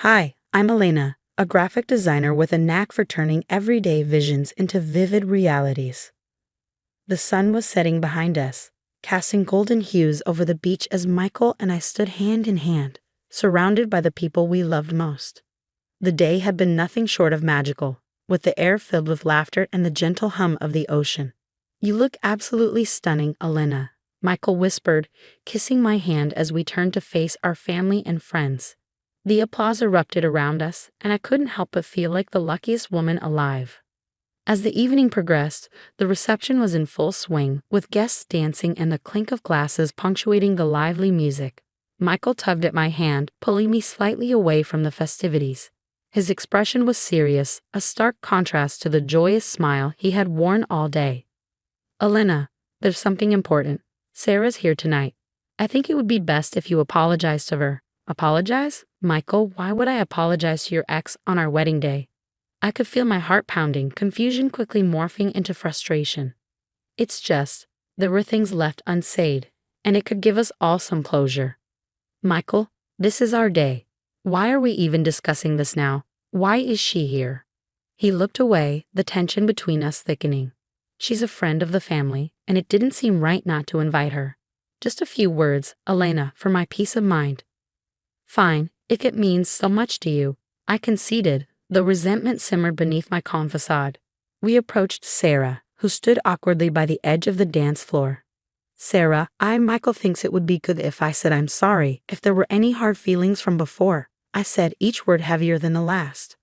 Hi, I'm Elena, a graphic designer with a knack for turning everyday visions into vivid realities. The sun was setting behind us, casting golden hues over the beach as Michael and I stood hand in hand, surrounded by the people we loved most. The day had been nothing short of magical, with the air filled with laughter and the gentle hum of the ocean. "You look absolutely stunning, Elena," Michael whispered, kissing my hand as we turned to face our family and friends. The applause erupted around us, and I couldn't help but feel like the luckiest woman alive. As the evening progressed, the reception was in full swing, with guests dancing and the clink of glasses punctuating the lively music. Michael tugged at my hand, pulling me slightly away from the festivities. His expression was serious, a stark contrast to the joyous smile he had worn all day. "Elena, there's something important. Sarah's here tonight. I think it would be best if you apologize to her." "Apologize? Michael, why would I apologize to your ex on our wedding day?" I could feel my heart pounding, confusion quickly morphing into frustration. "It's just, there were things left unsaid, and it could give us all some closure." "Michael, this is our day. Why are we even discussing this now? Why is she here?" He looked away, the tension between us thickening. "She's a friend of the family, and it didn't seem right not to invite her. Just a few words, Elena, for my peace of mind." "Fine, if it means so much to you," I conceded, though resentment simmered beneath my calm facade. We approached Sarah, who stood awkwardly by the edge of the dance floor. "Sarah, Michael thinks it would be good if I said I'm sorry if there were any hard feelings from before," I said, each word heavier than the last.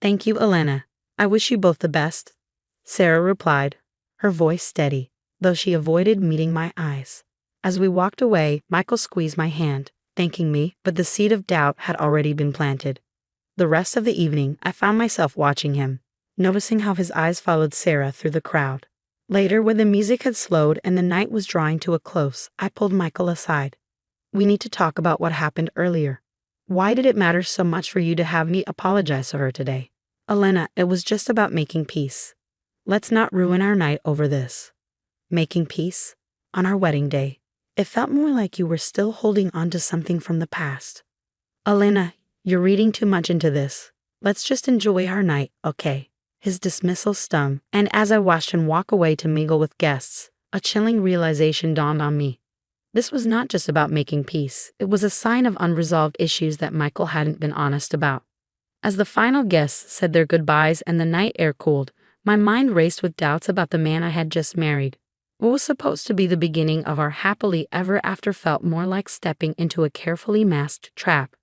"Thank you, Elena. I wish you both the best," Sarah replied, her voice steady, though she avoided meeting my eyes. As we walked away, Michael squeezed my hand, thanking me, but the seed of doubt had already been planted. The rest of the evening, I found myself watching him, noticing how his eyes followed Sarah through the crowd. Later, when the music had slowed and the night was drawing to a close, I pulled Michael aside. "We need to talk about what happened earlier. Why did it matter so much for you to have me apologize to her today?" "Elena, it was just about making peace. Let's not ruin our night over this." "Making peace? On our wedding day? It felt more like you were still holding on to something from the past." "Elena, you're reading too much into this. Let's just enjoy our night, okay?" His dismissal stung, and as I watched him walk away to mingle with guests, a chilling realization dawned on me. This was not just about making peace, it was a sign of unresolved issues that Michael hadn't been honest about. As the final guests said their goodbyes and the night air cooled, my mind raced with doubts about the man I had just married. What was supposed to be the beginning of our happily ever after felt more like stepping into a carefully masked trap.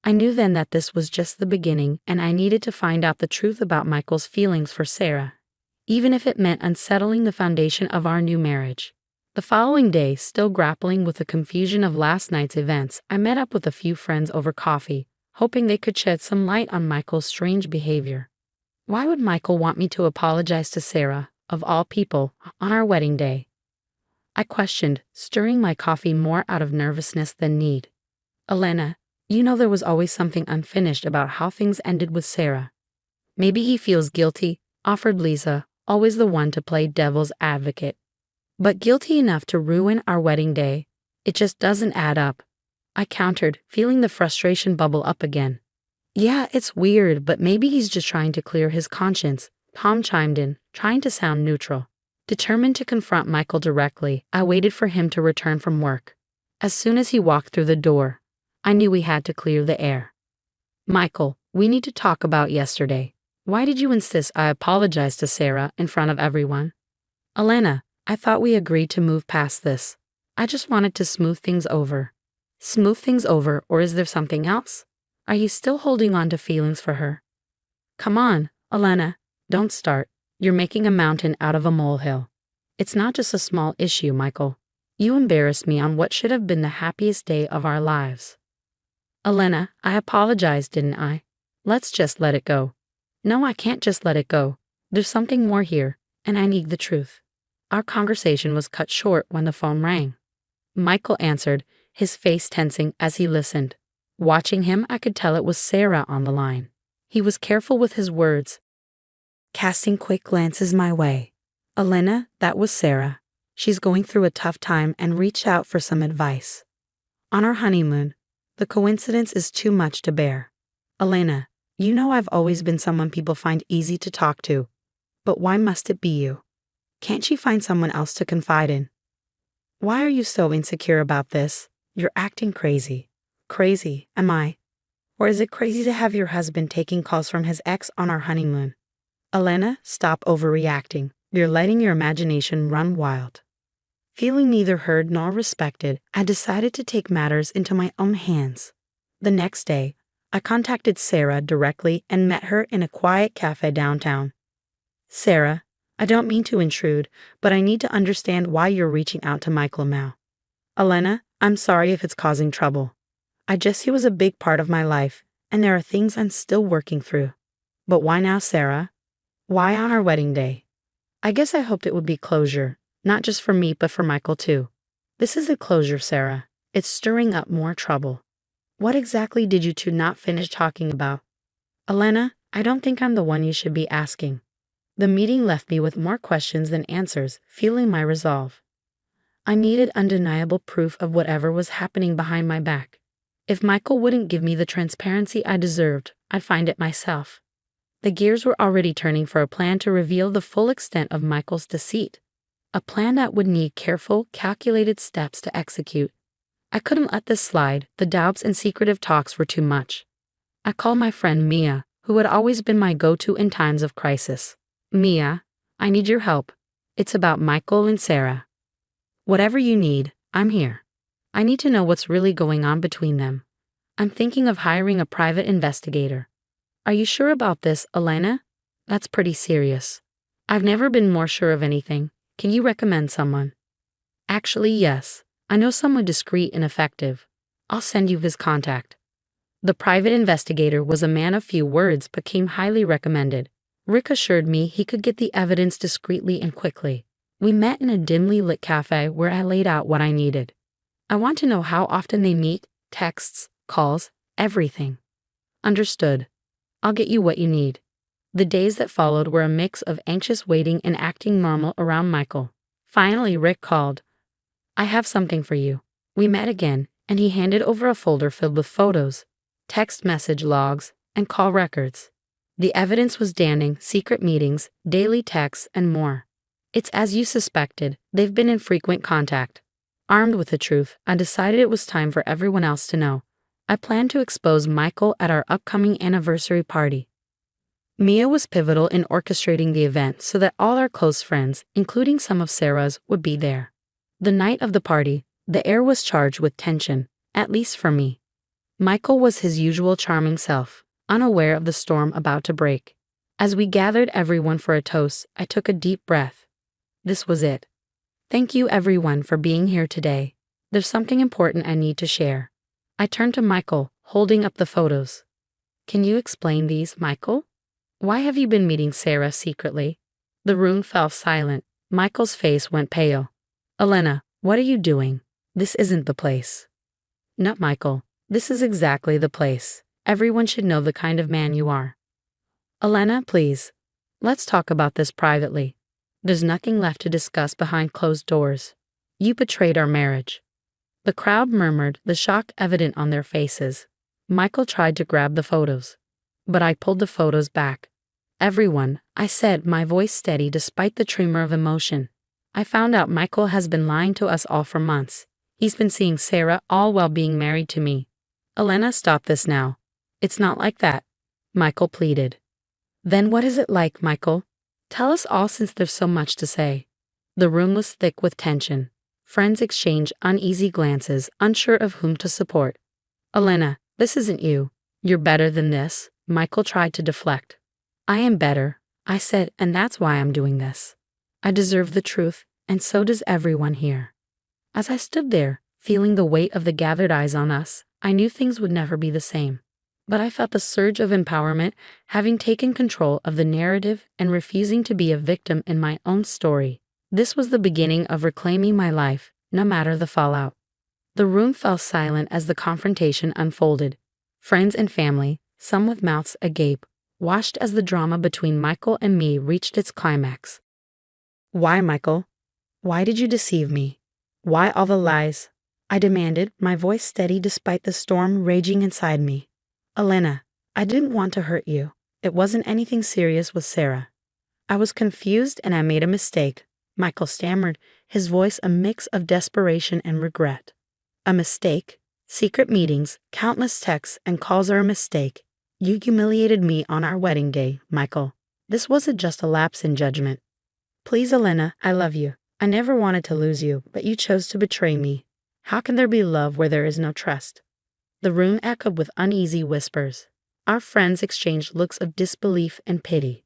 I knew then that this was just the beginning, and I needed to find out the truth about Michael's feelings for Sarah, even if it meant unsettling the foundation of our new marriage. The following day, still grappling with the confusion of last night's events, I met up with a few friends over coffee, hoping they could shed some light on Michael's strange behavior. Why would Michael want me to apologize to Sarah, of all people, on our wedding day? I questioned, stirring my coffee more out of nervousness than need. "Elena, you know there was always something unfinished about how things ended with Sarah." "Maybe he feels guilty," offered Lisa, always the one to play devil's advocate. "But guilty enough to ruin our wedding day? It just doesn't add up," I countered, feeling the frustration bubble up again. "Yeah, it's weird, but maybe he's just trying to clear his conscience," Tom chimed in, trying to sound neutral. Determined to confront Michael directly, I waited for him to return from work. As soon as he walked through the door, I knew we had to clear the air. "Michael, we need to talk about yesterday. Why did you insist I apologize to Sarah in front of everyone?" "Elena, I thought we agreed to move past this. I just wanted to smooth things over." "Smooth things over, or is there something else? Are you still holding on to feelings for her?" "Come on, Elena, don't start. You're making a mountain out of a molehill. It's not just a small issue, Michael. You embarrassed me on what should have been the happiest day of our lives." "Elena, I apologized, didn't I? Let's just let it go." "No, I can't just let it go. There's something more here, and I need the truth." Our conversation was cut short when the phone rang. Michael answered, his face tensing as he listened. Watching him, I could tell it was Sarah on the line. He was careful with his words, casting quick glances my way. "Elena, that was Sarah. She's going through a tough time and reached out for some advice. On our honeymoon, the coincidence is too much to bear. Elena, you know I've always been someone people find easy to talk to. But why must it be you? Can't she find someone else to confide in? Why are you so insecure about this? You're acting crazy. Crazy, am I? Or is it crazy to have your husband taking calls from his ex on our honeymoon? Elena, stop overreacting. You're letting your imagination run wild. Feeling neither heard nor respected, I decided to take matters into my own hands. The next day, I contacted Sarah directly and met her in a quiet cafe downtown. Sarah, I don't mean to intrude, but I need to understand why you're reaching out to Michael now. Elena, I'm sorry if it's causing trouble. He was a big part of my life, and there are things I'm still working through. But why now, Sarah? Why on our wedding day? I guess I hoped it would be closure, not just for me but for Michael too. This isn't closure, Sarah. It's stirring up more trouble. What exactly did you two not finish talking about? Elena, I don't think I'm the one you should be asking. The meeting left me with more questions than answers, feeling my resolve. I needed undeniable proof of whatever was happening behind my back. If Michael wouldn't give me the transparency I deserved, I'd find it myself. The gears were already turning for a plan to reveal the full extent of Michael's deceit. A plan that would need careful, calculated steps to execute. I couldn't let this slide. The doubts and secretive talks were too much. I called my friend Mia, who had always been my go-to in times of crisis. Mia, I need your help. It's about Michael and Sarah. Whatever you need, I'm here. I need to know what's really going on between them. I'm thinking of hiring a private investigator. Are you sure about this, Elena? That's pretty serious. I've never been more sure of anything. Can you recommend someone? Actually, yes. I know someone discreet and effective. I'll send you his contact. The private investigator was a man of few words but came highly recommended. Rick assured me he could get the evidence discreetly and quickly. We met in a dimly lit cafe where I laid out what I needed. I want to know how often they meet, texts, calls, everything. Understood. I'll get you what you need. The days that followed were a mix of anxious waiting and acting normal around Michael. Finally, Rick called. I have something for you. We met again, and he handed over a folder filled with photos, text message logs, and call records. The evidence was damning: secret meetings, daily texts, and more. It's as you suspected, they've been in frequent contact. Armed with the truth, I decided it was time for everyone else to know. I planned to expose Michael at our upcoming anniversary party. Mia was pivotal in orchestrating the event so that all our close friends, including some of Sarah's, would be there. The night of the party, the air was charged with tension, at least for me. Michael was his usual charming self, unaware of the storm about to break. As we gathered everyone for a toast, I took a deep breath. This was it. Thank you everyone for being here today. There's something important I need to share. I turned to Michael, holding up the photos. Can you explain these, Michael? Why have you been meeting Sarah secretly? The room fell silent. Michael's face went pale. Elena, what are you doing? This isn't the place. No, Michael, this is exactly the place. Everyone should know the kind of man you are. Elena, please. Let's talk about this privately. There's nothing left to discuss behind closed doors. You betrayed our marriage. The crowd murmured, the shock evident on their faces. Michael tried to grab the photos. But I pulled the photos back. Everyone, I said, my voice steady despite the tremor of emotion. I found out Michael has been lying to us all for months. He's been seeing Sarah all while being married to me. Elena, stop this now. It's not like that, Michael pleaded. Then what is it like, Michael? Tell us all since there's so much to say. The room was thick with tension. Friends exchanged uneasy glances, unsure of whom to support. Elena, this isn't you. You're better than this, Michael tried to deflect. I am better, I said, and that's why I'm doing this. I deserve the truth, and so does everyone here. As I stood there, feeling the weight of the gathered eyes on us, I knew things would never be the same. But I felt the surge of empowerment, having taken control of the narrative and refusing to be a victim in my own story. This was the beginning of reclaiming my life, no matter the fallout. The room fell silent as the confrontation unfolded. Friends and family, some with mouths agape, watched as the drama between Michael and me reached its climax. Why, Michael? Why did you deceive me? Why all the lies? I demanded, my voice steady despite the storm raging inside me. Elena, I didn't want to hurt you. It wasn't anything serious with Sarah. I was confused and I made a mistake, Michael stammered, his voice a mix of desperation and regret. A mistake? Secret meetings, countless texts, and calls are a mistake. You humiliated me on our wedding day, Michael. This wasn't just a lapse in judgment. Please, Elena, I love you. I never wanted to lose you, but you chose to betray me. How can there be love where there is no trust? The room echoed with uneasy whispers. Our friends exchanged looks of disbelief and pity.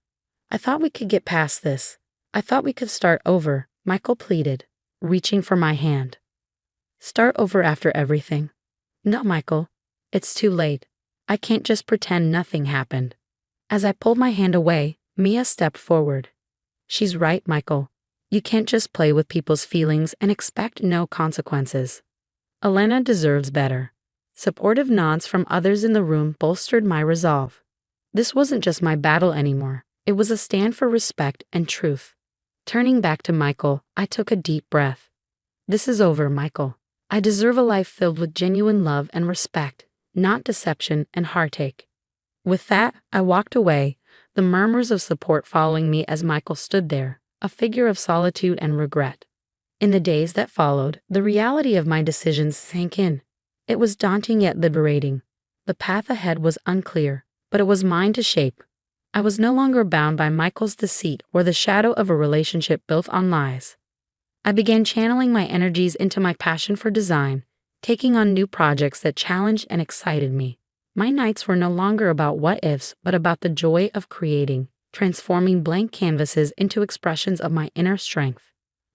I thought we could get past this. I thought we could start over, Michael pleaded, reaching for my hand. Start over after everything. No, Michael. It's too late. I can't just pretend nothing happened. As I pulled my hand away, Mia stepped forward. She's right, Michael. You can't just play with people's feelings and expect no consequences. Elena deserves better. Supportive nods from others in the room bolstered my resolve. This wasn't just my battle anymore. It was a stand for respect and truth. Turning back to Michael, I took a deep breath. This is over, Michael. I deserve a life filled with genuine love and respect, not deception and heartache. With that, I walked away, the murmurs of support following me as Michael stood there, a figure of solitude and regret. In the days that followed, the reality of my decisions sank in. It was daunting yet liberating. The path ahead was unclear, but it was mine to shape. I was no longer bound by Michael's deceit or the shadow of a relationship built on lies. I began channeling my energies into my passion for design, taking on new projects that challenged and excited me. My nights were no longer about what-ifs, but about the joy of creating, transforming blank canvases into expressions of my inner strength.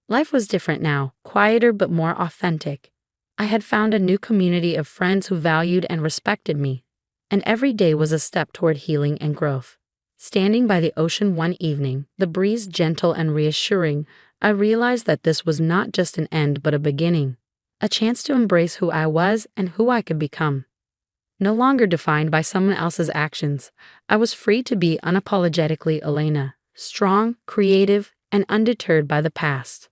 Life was different now, quieter but more authentic. I had found a new community of friends who valued and respected me, and every day was a step toward healing and growth. Standing by the ocean one evening, the breeze gentle and reassuring, I realized that this was not just an end but a beginning, a chance to embrace who I was and who I could become. No longer defined by someone else's actions, I was free to be unapologetically Elena, strong, creative, and undeterred by the past.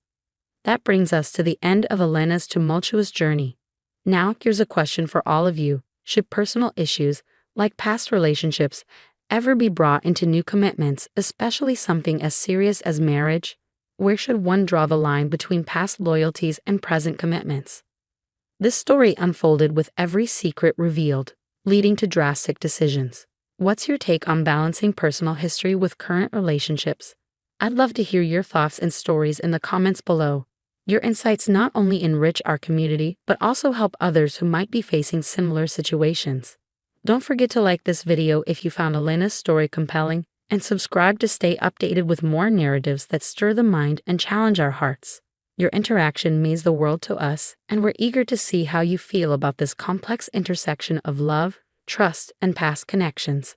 That brings us to the end of Elena's tumultuous journey. Now, here's a question for all of you. Should personal issues, like past relationships, ever be brought into new commitments, especially something as serious as marriage? Where should one draw the line between past loyalties and present commitments? This story unfolded with every secret revealed, leading to drastic decisions. What's your take on balancing personal history with current relationships? I'd love to hear your thoughts and stories in the comments below. Your insights not only enrich our community, but also help others who might be facing similar situations. Don't forget to like this video if you found Elena's story compelling, and subscribe to stay updated with more narratives that stir the mind and challenge our hearts. Your interaction means the world to us, and we're eager to see how you feel about this complex intersection of love, trust, and past connections.